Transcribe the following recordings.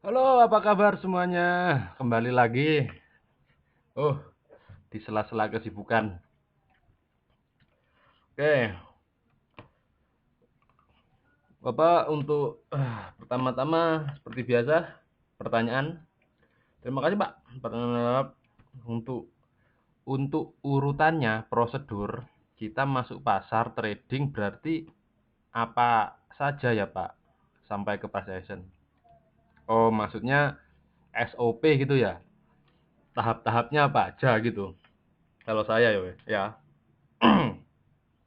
Halo, apa kabar semuanya? Kembali lagi. Oh, di sela-sela kesibukan. Oke, Bapak untuk pertama-tama seperti biasa pertanyaan. Terima kasih, Pak. Pertanyaan untuk urutannya prosedur kita masuk pasar trading berarti apa saja ya, Pak? Sampai ke price action. Oh, maksudnya SOP gitu ya? Tahap-tahapnya apa aja gitu. Kalau saya ya.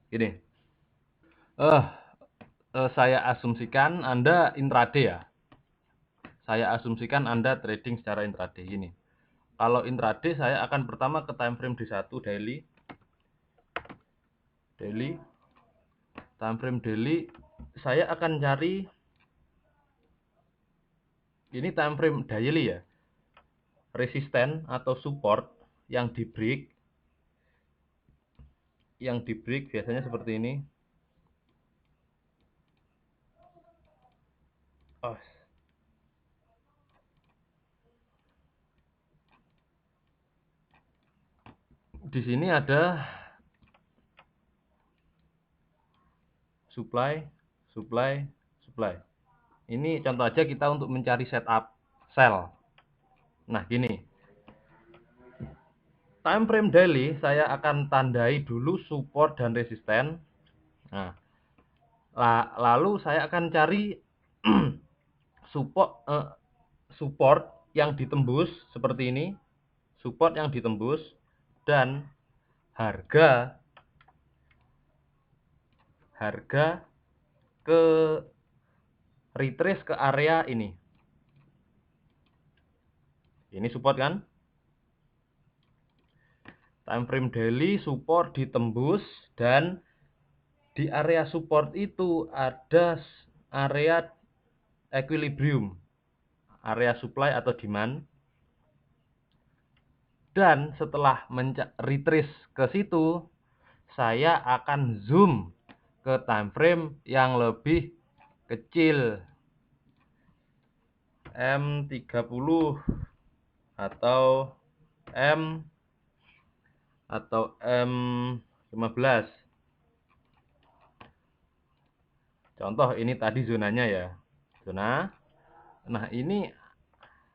Gini. Eh, saya asumsikan Anda intraday ya. Saya asumsikan Anda trading secara intraday ini. Kalau intraday saya akan pertama ke time frame di satu daily. Daily, time frame daily saya akan cari ini time frame daily ya. Resisten atau support yang di break biasanya seperti ini. Oh, di sini ada supply, supply, supply. Ini contoh aja kita untuk mencari setup sell. Nah, gini. Time frame daily saya akan tandai dulu support dan resisten. Nah, lalu saya akan cari support support yang ditembus seperti ini, support yang ditembus dan harga harga ke retrace ke area ini. Ini support kan? Time frame daily support ditembus dan di area support itu ada area equilibrium, area supply atau demand. Dan setelah retrace ke situ, saya akan zoom ke time frame yang lebih kecil, M30 atau M atau M15. Contoh ini tadi zonanya ya. Zona. Nah, ini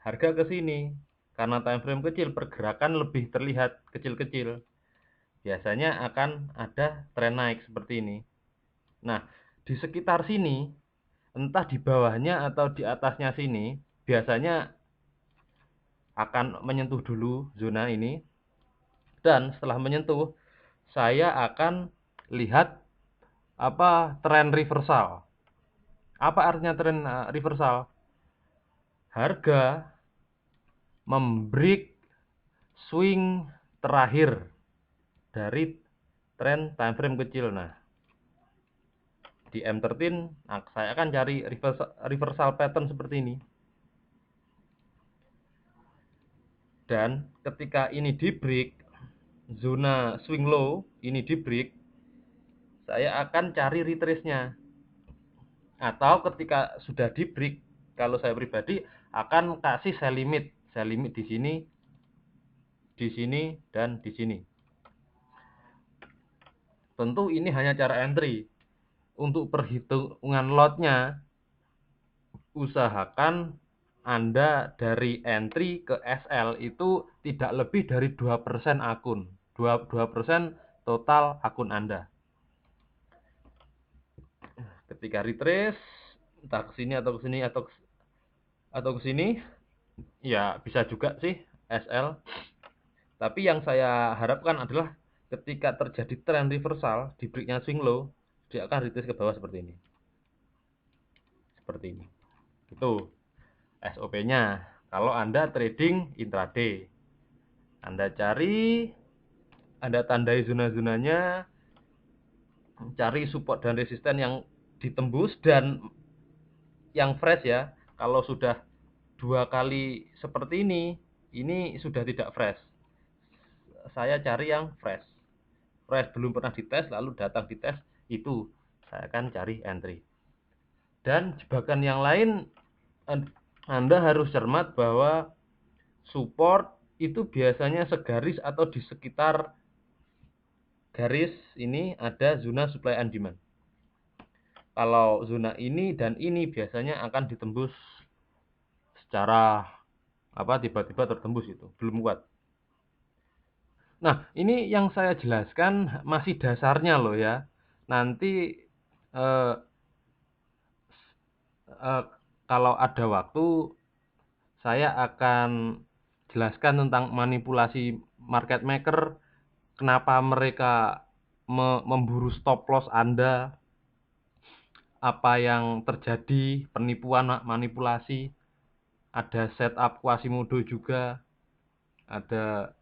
harga ke sini. Karena time frame kecil, pergerakan lebih terlihat kecil-kecil. Biasanya akan ada tren naik seperti ini. Nah, di sekitar sini, entah di bawahnya atau di atasnya sini, biasanya akan menyentuh dulu zona ini. Dan setelah menyentuh, saya akan lihat apa tren reversal. Apa artinya tren reversal? Harga membreak swing terakhir dari tren time frame kecil. Nah, di M13 saya akan cari reversal pattern seperti ini. Dan ketika ini di break, zona swing low ini di break, saya akan cari retrace-nya. Atau ketika sudah di break, kalau saya pribadi akan kasih sell limit di sini dan di sini. Tentu ini hanya cara entry. Untuk perhitungan lotnya, usahakan Anda dari entry ke SL itu tidak lebih dari 2% akun. 2% total akun Anda. Ketika retrace, entah ke sini atau ke sini atau ke sini, ya bisa juga sih SL. Tapi yang saya harapkan adalah ketika terjadi tren reversal di breaknya swing low, dia akan retrace ke bawah seperti ini. Seperti ini. Itu SOP-nya. Kalau Anda trading intraday, Anda cari, Anda tandai zona-zonanya, cari support dan resisten yang ditembus dan yang fresh ya. Kalau sudah 2 kali seperti ini sudah tidak fresh. Saya cari yang fresh. Fresh belum pernah dites lalu datang dites, itu saya akan cari entry. Dan jebakan yang lain Anda harus cermat bahwa support itu biasanya segaris atau di sekitar garis ini ada zona supply and demand. Kalau zona ini dan ini biasanya akan ditembus secara tiba-tiba tertembus, itu belum kuat. Nah, ini yang saya jelaskan masih dasarnya loh ya. Nanti eh, eh, kalau ada waktu saya akan jelaskan tentang manipulasi market maker, kenapa mereka memburu stop loss Anda, apa yang terjadi, penipuan, manipulasi, ada setup Quasimodo juga, ada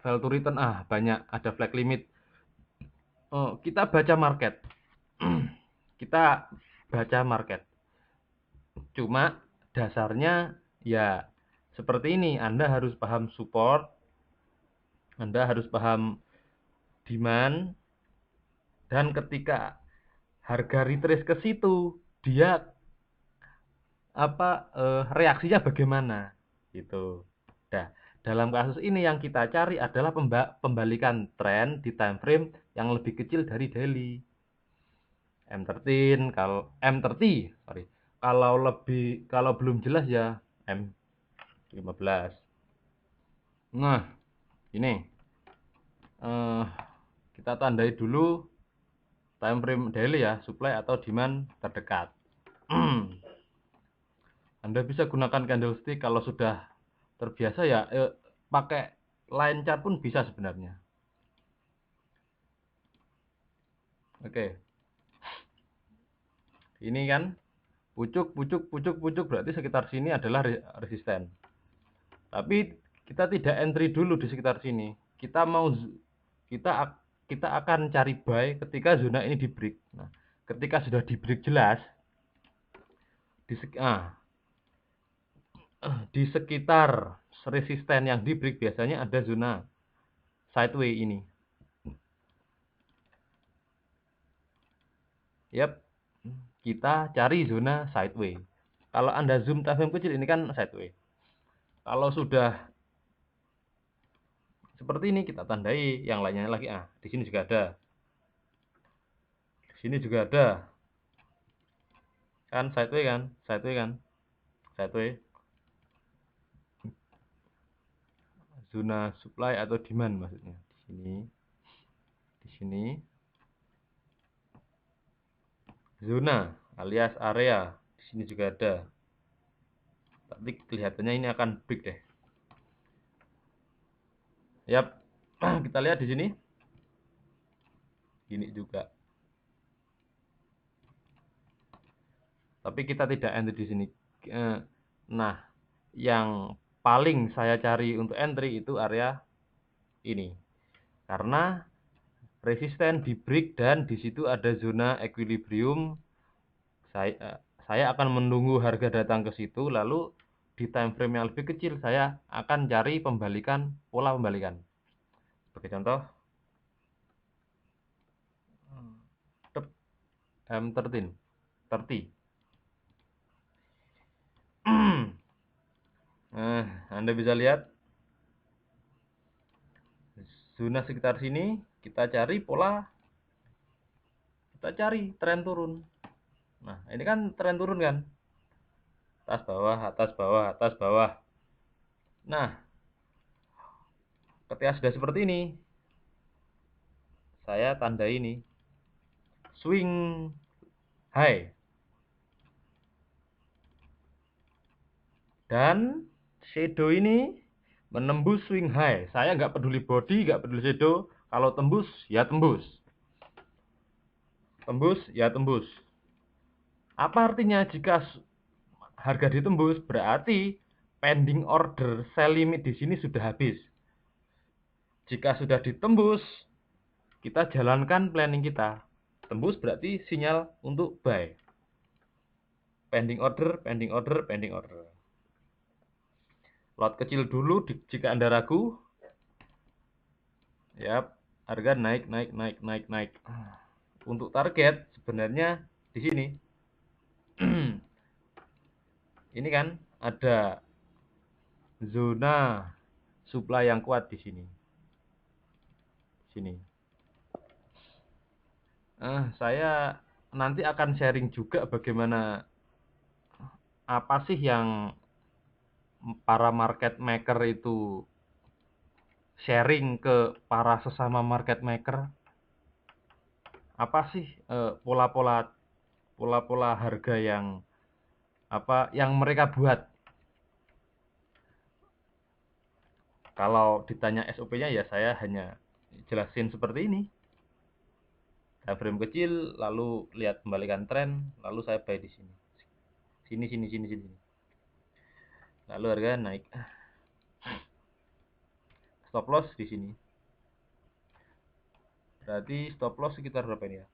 fail to return, banyak, ada flag limit. Kita baca market. Kita baca market. Cuma dasarnya ya seperti ini, Anda harus paham support, Anda harus paham demand, dan ketika harga retrace ke situ, dia reaksinya bagaimana gitu. Nah, dalam kasus ini yang kita cari adalah pembalikan tren di time frame yang lebih kecil dari daily. M13, kalau M30, sorry. Kalau belum jelas ya M15. Nah, ini kita tandai dulu time frame daily ya, supply atau demand terdekat. Anda bisa gunakan candlestick, kalau sudah terbiasa ya pakai line chart pun bisa sebenarnya. Oke. Ini kan pucuk berarti sekitar sini adalah resisten. Tapi kita tidak entry dulu di sekitar sini. Kita kita akan cari buy ketika zona ini di break. Nah, ketika sudah di break jelas di di sekitar resisten yang di break biasanya ada zona sideway ini. Yap, kita cari zona sideway. Kalau Anda zoom time frame kecil, ini kan sideway. Kalau sudah seperti ini, kita tandai yang lainnya lagi. Di sini juga ada. Di sini juga ada. Kan sideway kan? Sideway kan? Sideway. Zona supply atau demand maksudnya. Di sini. Di sini. Zona alias area. Di sini juga ada. Tapi kelihatannya ini akan break deh. Yap. Kita lihat di sini. Gini juga. Tapi kita tidak entry di sini. Nah, yang paling saya cari untuk entry itu area ini. Karena resisten di break dan di situ ada zona equilibrium. Saya akan menunggu harga datang ke situ, lalu di time frame yang lebih kecil saya akan cari pola pembalikan. Sebagai contoh, M13, 30. Nah, Anda bisa lihat zona sekitar sini, kita cari pola, kita cari tren turun. Nah, ini kan tren turun kan? Atas bawah, atas bawah, atas bawah. Nah, ketika sudah seperti ini, saya tanda ini swing high. Dan shadow ini menembus swing high. Saya nggak peduli body, nggak peduli shadow. Kalau tembus, ya tembus. Tembus, ya tembus. Apa artinya jika harga ditembus? Berarti pending order sell limit di sini sudah habis. Jika sudah ditembus, kita jalankan planning kita. Tembus berarti sinyal untuk buy. Pending order, pending order, pending order. Lot kecil dulu jika Anda ragu. Yap, harga naik. Untuk target sebenarnya di sini. Ini kan ada zona supply yang kuat di sini. Saya nanti akan sharing juga bagaimana apa sih yang para market maker itu sharing ke para sesama market maker. Apa sih pola-pola harga yang mereka buat. Kalau ditanya SOP-nya ya saya hanya jelasin seperti ini. Time frame kecil, lalu lihat kembalikan tren, lalu saya buy di sini. Sini. Lalu harga naik. Stop loss di sini. Berarti stop loss sekitar berapa ini ya?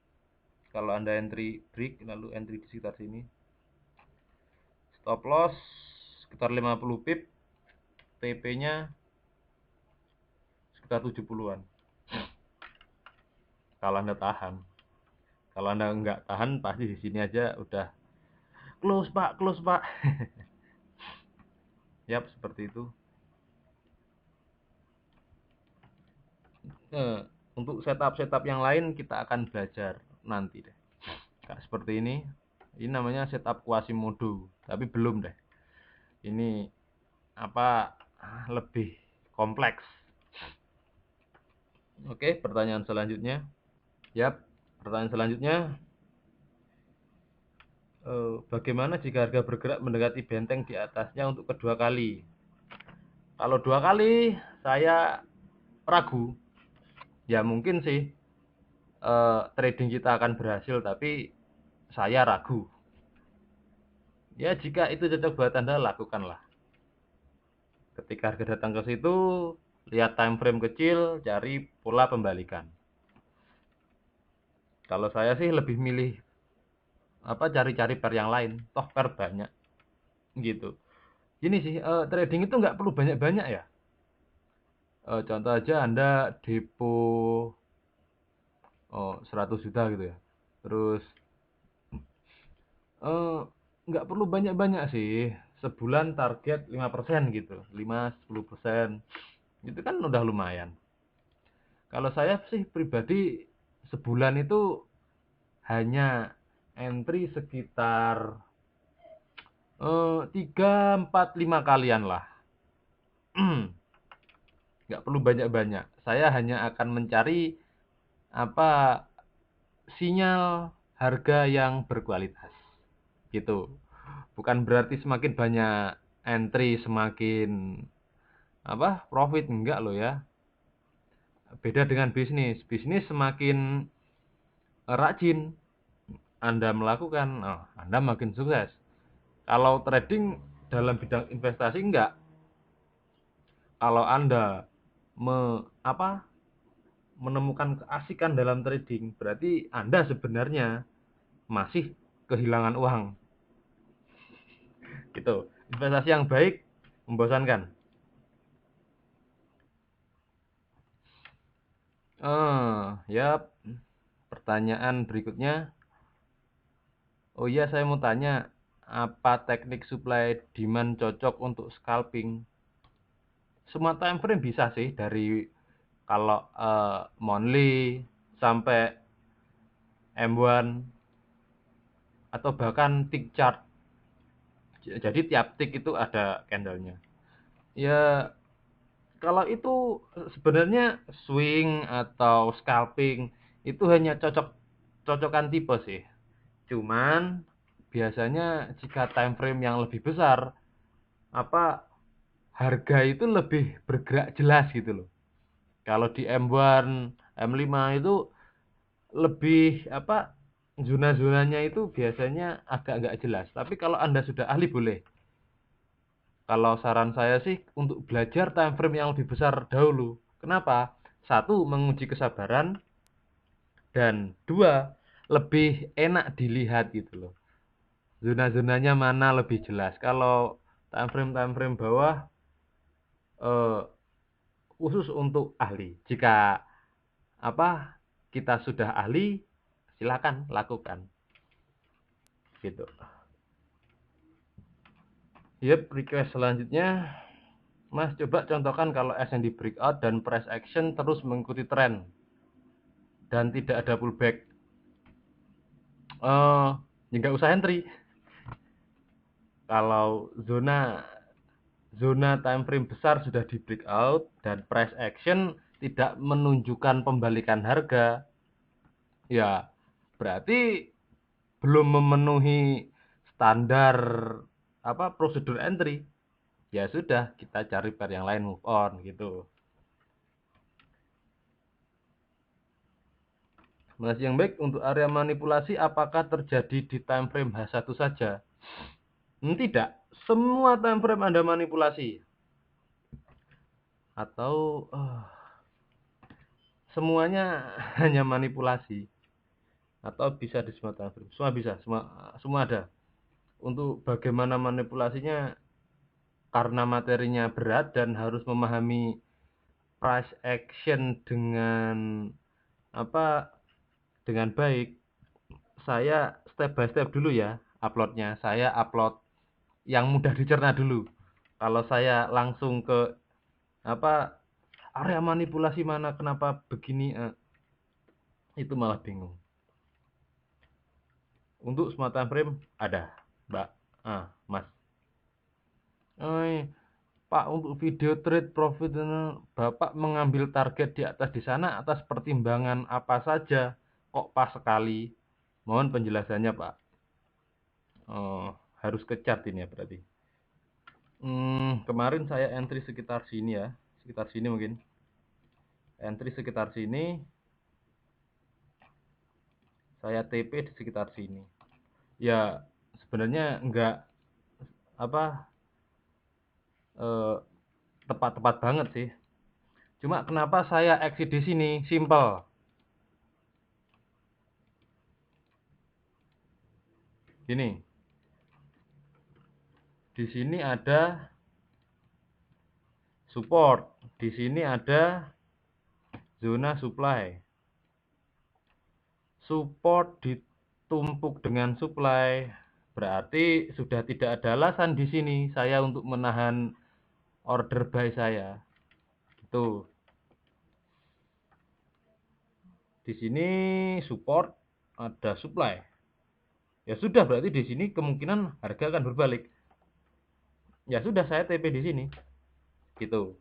Kalau Anda entry break, lalu entry di sekitar sini. Stop loss sekitar 50 pip. TP-nya sekitar 70-an. Kalau Anda tahan. Kalau Anda nggak tahan, pasti di sini aja udah close Pak. Yap, seperti itu. Untuk setup yang lain kita akan belajar nanti deh. Kayak seperti ini. Ini namanya setup Quasimodo, tapi belum deh. Ini lebih kompleks. Oke, pertanyaan selanjutnya. Yap, pertanyaan selanjutnya. Bagaimana jika harga bergerak mendekati benteng di atasnya untuk kedua kali? Kalau 2 kali saya ragu. Ya mungkin sih trading kita akan berhasil, tapi saya ragu. Ya jika itu cocok buat Anda, lakukanlah. Ketika harga datang ke situ, lihat time frame kecil, cari pola pembalikan. Kalau saya sih lebih milih cari-cari pair yang lain, toh pair banyak gitu. Gini sih, trading itu nggak perlu banyak-banyak ya. Contoh aja Anda depo 100 juta gitu ya. Terus nggak perlu banyak-banyak sih. Sebulan target 5% gitu. 5-10%. Itu kan udah lumayan. Kalau saya sih pribadi sebulan itu hanya entry sekitar 3, 4, 5 kalian lah. Nggak perlu banyak-banyak. Saya hanya akan mencari sinyal harga yang berkualitas. Gitu. Bukan berarti semakin banyak entry semakin profit, enggak loh ya. Beda dengan bisnis. Bisnis semakin rajin Anda melakukan, Anda makin sukses. Kalau trading dalam bidang investasi enggak. Kalau Anda menemukan keasikan dalam trading, berarti Anda sebenarnya masih kehilangan uang. Gitu. Investasi yang baik membosankan. Ya, pertanyaan berikutnya. Oh iya, saya mau tanya, apa teknik supply demand cocok untuk scalping? Semua time frame bisa sih, dari kalau monthly sampai M1 atau bahkan tick chart. Jadi tiap tick itu ada candlenya. Ya, kalau itu sebenarnya swing atau scalping itu hanya cocokan tipe sih. Cuman biasanya jika time frame yang lebih besar, harga itu lebih bergerak jelas gitu loh. Kalau di M1, M5 itu lebih zona-zonanya itu biasanya agak nggak jelas. Tapi kalau Anda sudah ahli boleh. Kalau saran saya sih untuk belajar time frame yang lebih besar dahulu. Kenapa? Satu, menguji kesabaran, dan dua, lebih enak dilihat gitu loh. Zona-zonanya mana lebih jelas. Kalau time frame bawah eh, khusus untuk ahli. Jika kita sudah ahli, silakan lakukan. Gitu. Yep, request selanjutnya, Mas coba contohkan kalau S&D breakout dan price action terus mengikuti tren dan tidak ada pullback. Ya nggak usah entry. Kalau zona time frame besar sudah di breakout dan price action tidak menunjukkan pembalikan harga, ya berarti belum memenuhi standar prosedur entry. Ya sudah, kita cari pair yang lain, move on gitu. Masih yang baik untuk area manipulasi apakah terjadi di time frame H1 saja? Tidak, semua time frame Anda manipulasi atau semuanya hanya manipulasi atau bisa di semua time frame. Semua bisa, semua ada. Untuk bagaimana manipulasinya karena materinya berat dan harus memahami price action apa dengan baik. Saya step by step dulu ya uploadnya. Saya upload yang mudah dicerna dulu. Kalau saya langsung ke area manipulasi mana, kenapa begini, itu malah bingung. Untuk semua time frame ada, Mbak, Mas. Pak, untuk video trade profit Bapak mengambil target di atas di sana atas pertimbangan apa saja? Kok pas sekali? Mohon penjelasannya, Pak. Harus ke chart ini ya berarti. Kemarin saya entry sekitar sini ya, sekitar sini mungkin. Entry sekitar sini, saya TP di sekitar sini. Ya sebenarnya enggak tepat-tepat banget sih. Cuma kenapa saya exit di sini? Simple. Gini, di sini ada support, di sini ada zona supply. Support ditumpuk dengan supply, berarti sudah tidak ada alasan di sini saya untuk menahan order buy saya. Gitu. Di sini support, ada supply. Ya sudah, berarti di sini kemungkinan harga akan berbalik. Ya sudah, saya TP di sini. Gitu.